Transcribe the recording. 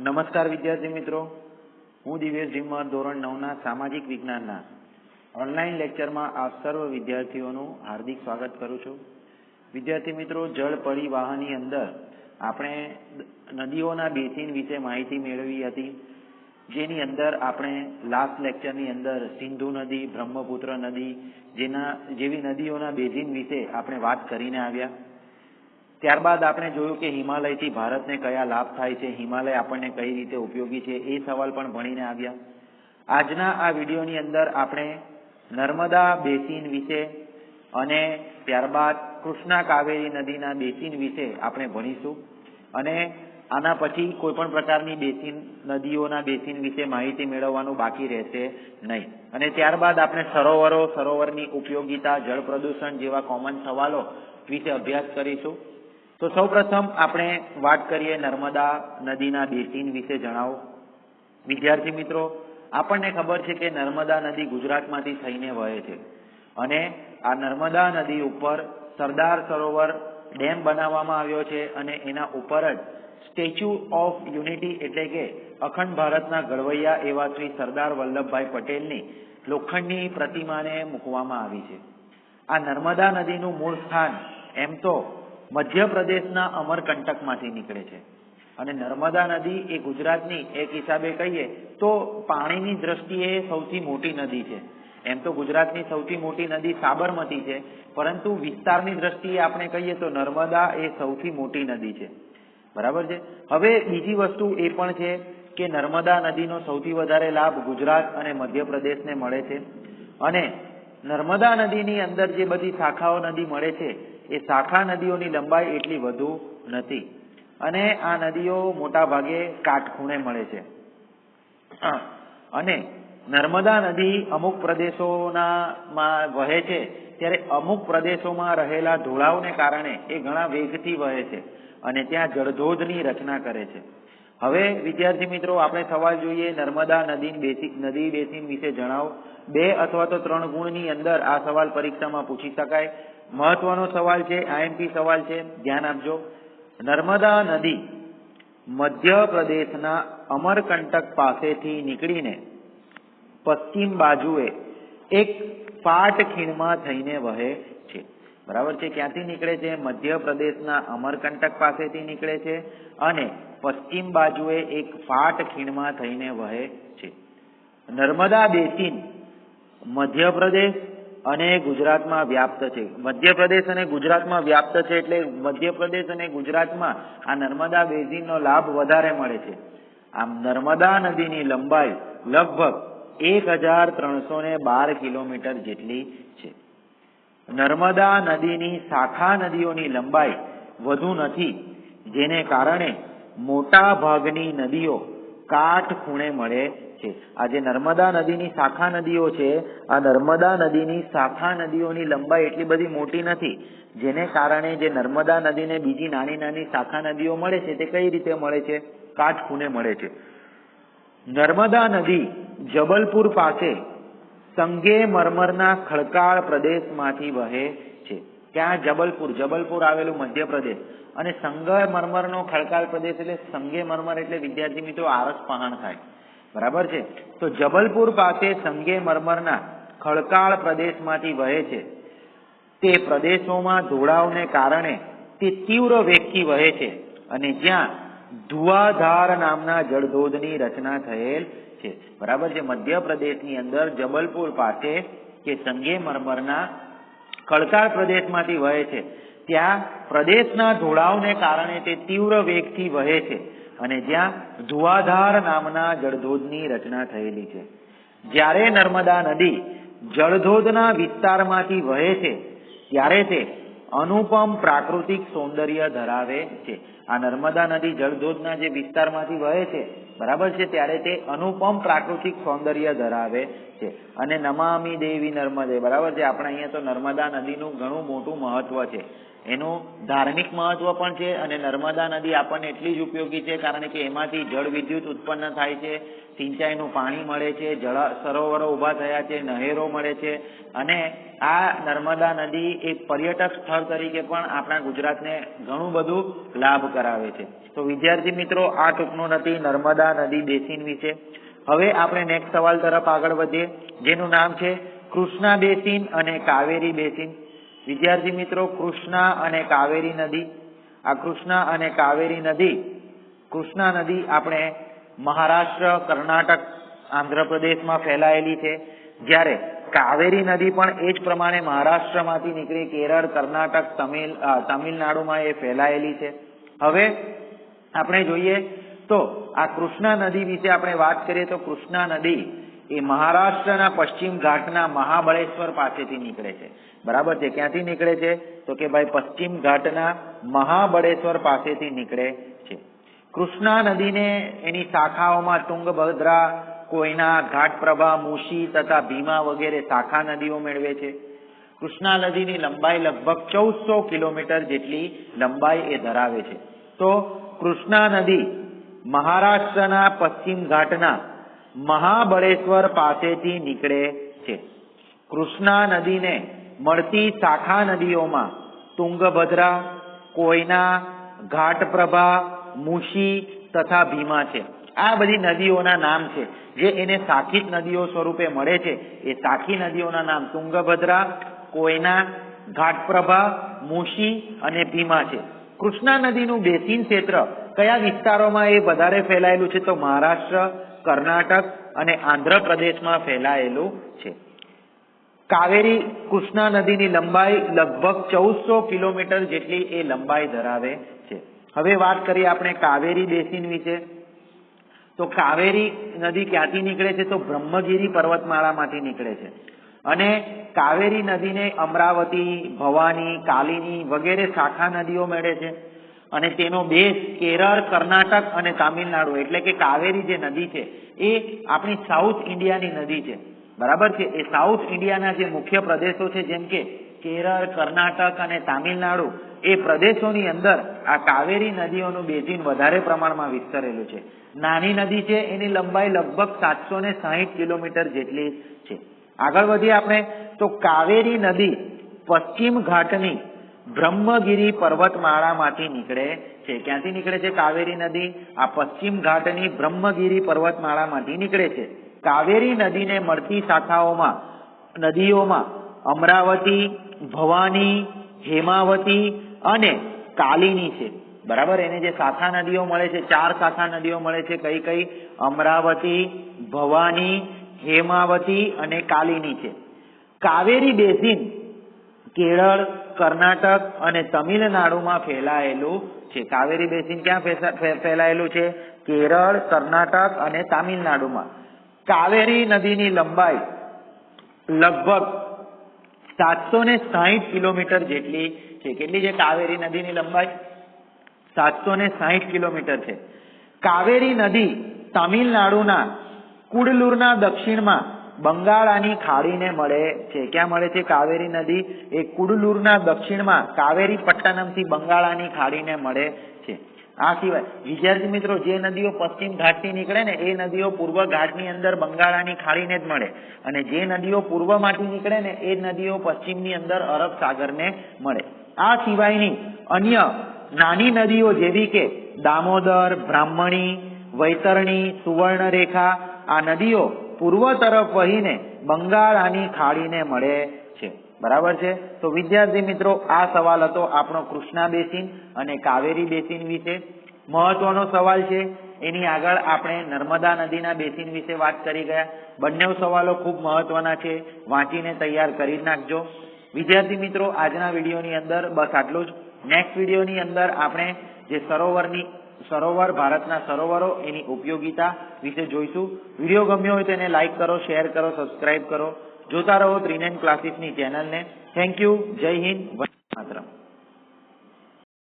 નમસ્કાર વિદ્યાર્થી મિત્રો, હું દિવ્યેશ ઝીમર ધોરણ 9ના સામાજિક વિજ્ઞાનના ઓનલાઈન લેક્ચરમાં આપ સર્વ વિદ્યાર્થીઓનું હાર્દિક સ્વાગત કરું છું. વિદ્યાર્થી મિત્રો, જળ પરિવહનની અંદર આપણે નદીઓના બેસિન વિશે માહિતી મેળવી હતી, જેની અંદર આપણે લાસ્ટ લેક્ચરની અંદર સિંધુ નદી, બ્રહ્મપુત્ર નદી જેવી નદીઓના બેસિન વિશે આપણે વાત કરીને આવ્યા. ત્યારબાદ આપણે જોયું કે હિમાલયથી ભારતને કયા લાભ થાય છે, હિમાલય આપણને કઈ રીતે ઉપયોગી છે, એ સવાલ પણ ભણીને આવ્યા. આજના આ વિડીયોની અંદર આપણે નર્મદા બેસિન વિશે અને ત્યારબાદ કૃષ્ણા કાવેરી નદીના બેસિન વિશે આપણે ભણીશું. અને આના પછી કોઈ પણ પ્રકારની બેસિન નદીઓના બેસિન વિશે માહિતી મેળવવાનું બાકી રહેશે નહીં. અને ત્યારબાદ આપણે સરોવરની ઉપયોગિતા, જળ પ્રદૂષણ જેવા કોમન સવાલો વિશે અભ્યાસ કરીશું. તો સૌપ્રથમ આપણે વાત કરીએ નર્મદા નદીના બેસિન વિશે. જણાવો વિદ્યાર્થી મિત્રો, આપણને ખબર છે કે નર્મદા નદી ગુજરાતમાંથી થઈને વહે છે અને આ નર્મદા નદી ઉપર સરદાર સરોવર ડેમ બનાવવામાં આવ્યો છે અને એના ઉપર જ સ્ટેચ્યુ ઓફ યુનિટી એટલે કે અખંડ ભારતના ઘડવૈયા એવા શ્રી સરદાર વલ્લભભાઈ પટેલની લોખંડની પ્રતિમાને મૂકવામાં આવી છે. આ નર્મદા નદીનું મૂળ સ્થાન એમ તો મધ્યપ્રદેશના અમરકંટકમાંથી નીકળે છે અને નર્મદા નદી એ ગુજરાતની એક હિસાબે કહીએ તો પાણીની દ્રષ્ટિએ સૌથી મોટી નદી છે. એમ તો ગુજરાતની સૌથી મોટી નદી સાબરમતી છે, પરંતુ વિસ્તારની દ્રષ્ટિએ આપણે કહીએ તો નર્મદા એ સૌથી મોટી નદી છે. બરાબર છે. હવે બીજી વસ્તુ એ પણ છે કે નર્મદા નદીનો સૌથી વધારે લાભ ગુજરાત અને મધ્યપ્રદેશને મળે છે અને નર્મદા નદીની અંદર જે બધી શાખાઓ નદી મળે છે એ શાખા નદીઓની લંબાઈ એટલી વધુ નથી અને આ નદીઓ મોટા ભાગે કાટખૂણે મળે છે. અને નર્મદા નદી અમુક પ્રદેશોમાં વહે છે, ત્યારે અમુક પ્રદેશોમાં રહેલા ઢોળાવને કારણે એ ઘણા વેગથી વહે છે અને ત્યાં જળધોધની રચના કરે છે. હવે વિદ્યાર્થી મિત્રો, આપણે સવાલ જોઈએ નર્મદા નદી બેસિન વિશે જણાવો. 2 અથવા તો 3 ગુણની અંદર આ સવાલ પરીક્ષામાં પૂછી શકાય. મહત્વનો સવાલ છે, આઈએમપી સવાલ છે, ધ્યાન આપજો. નર્મદા નદી મધ્યપ્રદેશના અમરકંટક પાસેથી નીકળીને પશ્ચિમ બાજુએ એક પાટખીણમાં થઈને વહે છે. બરાબર છે. ક્યાંથી નીકળે છે? મધ્યપ્રદેશના અમરકંટક પાસેથી નીકળે છે અને પશ્ચિમ બાજુએ એક પાટખીણમાં થઈને વહે છે. નર્મદા બેસિન મધ્યપ્રદેશ અને ગુજરાતમાં વ્યાપ્ત છે. મધ્યપ્રદેશ અને ગુજરાતમાં વ્યાપ્ત છે એટલે મધ્યપ્રદેશ અને ગુજરાતમાં આ નર્મદા બેસિનનો લાભ વધારે મળે છે. આમ નર્મદા નદીની લંબાઈ લગભગ 1312 કિલોમીટર જેટલી છે. નર્મદા નદીની શાખા નદીઓની લંબાઈ વધુ નથી, જેને કારણે મોટા ભાગની નદીઓ કાટખૂણે મળે છે. આ જે નર્મદા નદીની શાખા નદીઓ છે, આ નર્મદા નદીની શાખા નદીઓની લંબાઈ એટલી બધી મોટી નથી, જેને કારણે જે નર્મદા નદીને બીજી નાની નાની શાખા નદીઓ મળે છે તે કઈ રીતે મળે છે? કાટખૂણે મળે છે. નર્મદા નદી જબલપુર પાસે સંગેમરમરના ખડકાળ પ્રદેશમાંથી વહે છે. ત્યાં જબલપુર આવેલું મધ્યપ્રદેશ અને સંગમરમરનો ખડકાળ પ્રદેશ એટલે સંગેમરમર એટલે વિદ્યાર્થી મિત્રો આરસ પહાણ થાય. બરાબર છે. તો જબલપુર પાસે સંગેમરમરના ખડકાળ પ્રદેશમાંથી વહે છે. તે પ્રદેશોમાં ઢોળાવને કારણે તે તીવ્ર વેગથી વહે છે અને જ્યાં ધુઆધાર નામના જળધોધની રચના થયેલ છે. બરાબર છે. મધ્યપ્રદેશની અંદર જબલપુર પાસે કે સંગેમરમરના ખડકાળ પ્રદેશમાંથી વહે છે. ત્યાં પ્રદેશના ઢોળાવને કારણે તે તીવ્ર વેગથી વહે છે અને જ્યાં ધુઆધાર નામના જળધોધની રચના થયેલી છે. જ્યારે નર્મદા નદી જળધોધના વિસ્તારમાંથી વહે છે ત્યારે તે અનુપમ પ્રાકૃતિક સૌંદર્ય ધરાવે છે. આ નર્મદા નદી જળધોધના જે વિસ્તારમાંથી વહે છે, બરાબર છે, ત્યારે તે અનુપમ પ્રાકૃતિક સૌંદર્ય ધરાવે છે. અને નમામિ દેવી નર્મદે, બરાબર છે, આપણે અહીંયા તો નર્મદા નદીનું ઘણું મોટું મહત્વ છે. એનું ધાર્મિક મહત્વ પણ છે અને નર્મદા નદી આપણને એટલી જ ઉપયોગી છે કારણ કે એમાંથી જળ વિદ્યુત ઉત્પન્ન થાય છે, સિંચાઈનું પાણી મળે છે, જળ સરોવરો ઊભા થયા છે, નહેરો મળે છે અને આ નર્મદા નદી એક પર્યટક સ્થળ તરીકે પણ આપણા ગુજરાતને ઘણું બધું લાભ કરાવે છે. તો વિદ્યાર્થી મિત્રો, આ ટૂંકનું નથી નર્મદા નદી બેસિન વિશે. હવે આપણે નેક્સ્ટ સવાલ તરફ આગળ વધીએ, જેનું નામ છે કૃષ્ણા બેસિન અને કાવેરી બેસિન. વિદ્યાર્થી મિત્રો, કૃષ્ણા અને કાવેરી નદી, આ કૃષ્ણા અને કાવેરી નદી, કૃષ્ણા નદી આપણે મહારાષ્ટ્ર, કર્ણાટક, આંધ્રપ્રદેશમાં ફેલાયેલી છે, જ્યારે કાવેરી નદી પણ એ જ પ્રમાણે મહારાષ્ટ્રમાંથી નીકળી કેરળ, કર્ણાટક, તમિલનાડુમાં એ ફેલાયેલી છે. હવે આપણે જોઈએ તો આ કૃષ્ણા નદી વિશે આપણે વાત કરીએ તો કૃષ્ણા નદી એ મહારાષ્ટ્રના પશ્ચિમ ઘાટના મહાબળેશ્વર પાસેથી નીકળે છે. બરાબર છે. ક્યાંથી નીકળે છે? તો કે ભાઈ પશ્ચિમ ઘાટના મહાબળેશ્વર પાસેથી નીકળે છે. કૃષ્ણા નદીને એની શાખાઓમાં તુંગભદ્રા, કોયના, ઘાટપ્રભા, મુશી તથા ભીમા વગેરે શાખા નદીઓ મેળવે છે. કૃષ્ણા નદીની લંબાઈ લગભગ 1400 કિલોમીટર જેટલી લંબાઈ એ ધરાવે છે. તો કૃષ્ણા નદી મહારાષ્ટ્રના પશ્ચિમ ઘાટના મહાબળેશ્વર પાસેથી નીકળે છે. કૃષ્ણા નદીને મળતી શાખા નદીઓમાં તુંગભદ્રા, કોયના, ઘાટપ્રભા, મુશી તથા ભીમા છે. આ બધી નદીઓના નામ છે જે એને શાખિત નદીઓ સ્વરૂપે મળે છે. એ શાખી નદીઓના નામ તુંગભદ્રા, કોયના, ઘાટપ્રભા, મુશી અને ભીમા છે. કૃષ્ણા નદીનું બેસિન ક્ષેત્ર કયા વિસ્તારોમાં એ વધારે ફેલાયેલું છે? તો મહારાષ્ટ્ર, કર્ણાટક અને આંધ્રપ્રદેશમાં ફેલાયેલું છે. કાવેરી કૃષ્ણા નદીની લંબાઈ લગભગ 1400 કિલોમીટર જેટલી એ લંબાઈ ધરાવે છે. હવે વાત કરીએ આપણે કાવેરી બેસિન વિશે. તો કાવેરી નદી ક્યાંથી નીકળે છે? તો બ્રહ્મગીરી પર્વતમાળામાંથી નીકળે છે અને કાવેરી નદીને અમરાવતી, ભવાની, કાલિની વગેરે શાખા નદીઓ મળે છે અને તેનો બેઝ કેરળ, કર્ણાટક અને તામિલનાડુ, એટલે કે કાવેરી જે નદી છે એ આપણી સાઉથ ઇન્ડિયાની નદી છે. બરાબર છે. એ સાઉથ ઇન્ડિયાના જે મુખ્ય પ્રદેશો છે જેમ કે કેરળ, કર્ણાટક અને તામિલનાડુ, એ પ્રદેશોની અંદર આ કાવેરી નદીઓનું બેઝિન વધારે પ્રમાણમાં વિસ્તરેલું છે. નાની નદી છે, એની લંબાઈ લગભગ 760 કિલોમીટર જેટલી છે. આગળ વધીએ આપણે તો કાવેરી નદી પશ્ચિમ ઘાટની બ્રહ્મગીરી પર્વતમાળામાંથી નીકળે છે. ક્યાંથી નીકળે છે કાવેરી નદી? આ પશ્ચિમ ઘાટની બ્રહ્મગીરી પર્વતમાળામાંથી નીકળે છે. કાવેરી નદીને મળતી શાખાઓમાં નદીઓમાં અમરાવતી, ભવાની, હેમાવતી અને કાલિની છે. બરાબર. એને જે શાખા નદીઓ મળે છે, 4 શાખા નદીઓ મળે છે. કઈ કઈ? અમરાવતી, ભવાની, હેમાવતી અને કાલિની છે. કાવેરી બેસિન કેરળ, કર્ણાટક અને તમિલનાડુમાં ફેલાયેલું છે. કાવેરી બેસિન ક્યાં ફેલાયેલું છે? કેરળ, કર્ણાટક અને તામિલનાડુમાં. કાવેરી નદીની લંબાઈ લગભગ 760 કિલોમીટર જેટલી છે. કેટલી છે કાવેરી નદીની લંબાઈ? 760 કિલોમીટર છે. કાવેરી નદી તમિલનાડુના કુડલુરના દક્ષિણમાં બંગાળાની ખાડીને મળે છે. ક્યાં મળે છે કાવેરી નદી? એ કુડલુરના દક્ષિણમાં કાવેરી પટ્ટનમથી બંગાળાની ખાડીને મળે છે. આ સિવાય વિદ્યાર્થી મિત્રો, જે નદીઓ પશ્ચિમ ઘાટથી નીકળે ને એ નદીઓ પૂર્વ ઘાટની અંદર બંગાળાની ખાડીને જ મળે અને જે નદીઓ પૂર્વમાંથી નીકળે ને એ નદીઓ પશ્ચિમની અંદર અરબ સાગરને મળે. આ સિવાયની અન્ય નાની નદીઓ જેવી કે દામોદર, બ્રાહ્મણી, વૈતરણી, સુવર્ણરેખા, આ નદીઓ પૂર્વ તરફ વહીને બંગાળાની ખાડીને મળે છે. બરાબર છે. તો વિદ્યાર્થી મિત્રો, આ સવાલ હતો આપણો કૃષ્ણા બેસિન અને કાવેરી બેસિન વિશે. મહત્વનો સવાલ છે. એની આગળ આપણે નર્મદા નદીના બેસિન વિશે વાત કરી ગયા. બંને સવાલો ખૂબ મહત્વના છે, વાંચીને તૈયાર કરી નાખજો. વિદ્યાર્થી મિત્રો, આજના વિડીયોની અંદર બસ આટલું જ. નેક્સ્ટ વિડીયોની અંદર આપણે જે સરોવર, ભારતના સરોવરો, એની ઉપયોગિતા વિશે જોઈશું. વિડીયો ગમ્યો હોય તો એને લાઈક કરો, શેર કરો, સબસ્ક્રાઇબ કરો. જોતા રહો ત્રિનેન ક્લાસીસની ચેનલને. Thank you. જય હિન્દ.